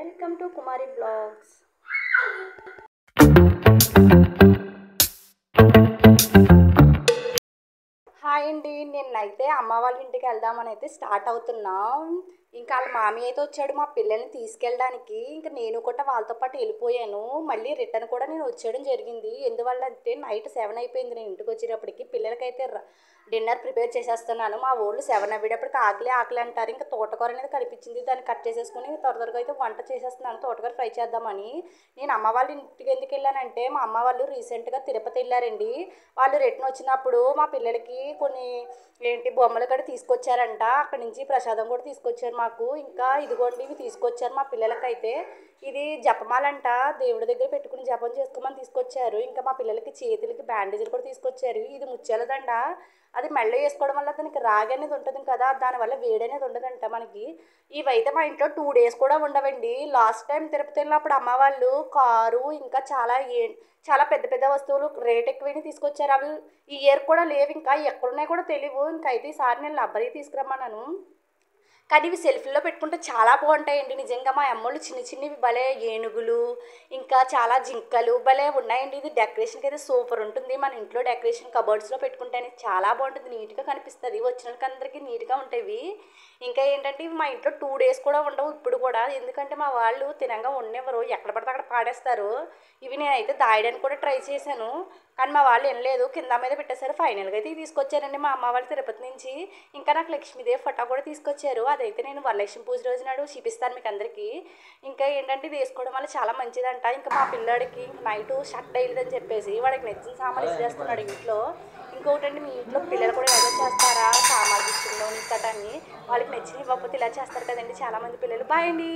Welcome to Kumari blogs. Hi అండి, నిన్నైతే అమ్మ వాళ్ళ ఇంటికి వెళ్దామని అయితే స్టార్ట్ అవుతున్నాం. ఇంకా వాళ్ళ మామి అయితే వచ్చాడు మా పిల్లల్ని తీసుకెళ్ళడానికి. ఇంకా నేను కూడా వాళ్ళతో పాటు వెళ్ళిపోయాను. మళ్ళీ రిటర్న్ కూడా నేను వచ్చేయడం జరిగింది. ఎందువల్ల అంటే నైట్ 7 అయిపోయింది నేను ఇంటికి వచ్చేటప్పటికి. పిల్లలకైతే డిన్నర్ ప్రిపేర్ చేసేస్తున్నాను. మా వాళ్ళు 7 అయ్యేటప్పటికి ఆకలి ఆకలి అంటారు. ఇంకా తోటకూర అనేది కనిపించింది, దాన్ని కట్ చేసేసుకుని త్వరగా అయితే వంట చేసేస్తున్నాను. తోటకూర ఫ్రై చేద్దామని. నేను అమ్మ వాళ్ళ ఇంటికి ఎందుకు వెళ్ళానంటే మా అమ్మ వాళ్ళు రీసెంట్గా తిరుపతి వెళ్ళారండి. వాళ్ళు రిటర్న్ వచ్చినప్పుడు మా పిల్లలకి కొన్ని బొమ్మలు కూడా తీసుకొచ్చారంట. అక్కడి నుంచి ప్రసాదం కూడా తీసుకొచ్చారు మాకు. ఇంకా ఇదిగోండి ఇవి తీసుకొచ్చారు మా పిల్లలకైతే. ఇది జపమాలంట, దేవుడి దగ్గర పెట్టుకుని జపం చేసుకోమని తీసుకొచ్చారు. ఇంకా మా పిల్లలకి చేతులకి బ్యాండేజీలు కూడా తీసుకొచ్చారు. ఇది ముత్యాలదండ, అది మెళ్ళో వేసుకోవడం వల్ల దానికి రాగి అనేది ఉంటుంది కదా, దానివల్ల వేడి అనేది ఉండదంట మనకి. ఇవైతే మా ఇంట్లో 2 days కూడా ఉండవండి. లాస్ట్ టైం తిరుపతి వెళ్ళినప్పుడు అమ్మ వాళ్ళు కారు ఇంకా చాలా పెద్ద పెద్ద వస్తువులు రేట్ ఎక్కువని తీసుకొచ్చారు. అవి ఈ ఇయర్ కూడా లేవు, ఇంకా ఎక్కడున్నాయి కూడా తెలియవు. ఇంకైతే ఈసారి నేను లబ్బరి తీసుకురమ్మన్నాను. కానీ ఇవి సెల్ఫీలో పెట్టుకుంటే చాలా బాగుంటాయండి. నిజంగా మా అమ్మోళ్ళు చిన్న చిన్నవి భలే ఏనుగులు, ఇంకా చాలా జింకలు భలే ఉన్నాయండి. ఇది డెకరేషన్కి అయితే సూపర్ ఉంటుంది. మన ఇంట్లో డెకరేషన్ కబోర్డ్స్లో పెట్టుకుంటే చాలా బాగుంటుంది, నీట్గా కనిపిస్తుంది. వచ్చిన వాళ్ళకి అందరికీ నీట్గా ఉంటాయి. ఇంకా ఏంటంటే ఇవి మా ఇంట్లో 2 days కూడా ఉండవు ఇప్పుడు కూడా. ఎందుకంటే మా వాళ్ళు తినంగా ఉండేవారు, ఎక్కడ పడితే అక్కడ పాడేస్తారు. ఇవి నేనైతే దాయడానికి కూడా ట్రై చేశాను, కానీ మా వాళ్ళు వినలేదు, కింద మీద పెట్టేశారు. ఫైనల్గా అయితే తీసుకొచ్చారండి మా అమ్మ వాళ్ళు తిరుపతి నుంచి. ఇంకా నాకు లక్ష్మీదేవి ఫోటో కూడా తీసుకొచ్చారు. అదైతే నేను వరలక్ష్మి పూజ రోజు నాడు చూపిస్తాను మీకు అందరికీ. ఇంకా ఏంటంటే ఇది వేసుకోవడం వల్ల చాలా మంచిదంట. ఇంకా మా పిల్లాడికి నైట్ షర్ట్ అయ్యలేదని చెప్పేసి వాడికి నచ్చిన సామాన్లు ఇచ్చేస్తున్నాడు ఇంట్లో. ఇంకొకటండి, మీ ఇంట్లో పిల్లలు కూడా ఎలా చేస్తారా సామాన్లు విషయంలో నిక్కటాన్ని వాళ్ళకి నచ్చిన ఇవ్వకపోతే ఇలా చేస్తారు కదండి చాలామంది పిల్లలు. బాయ్ అండి.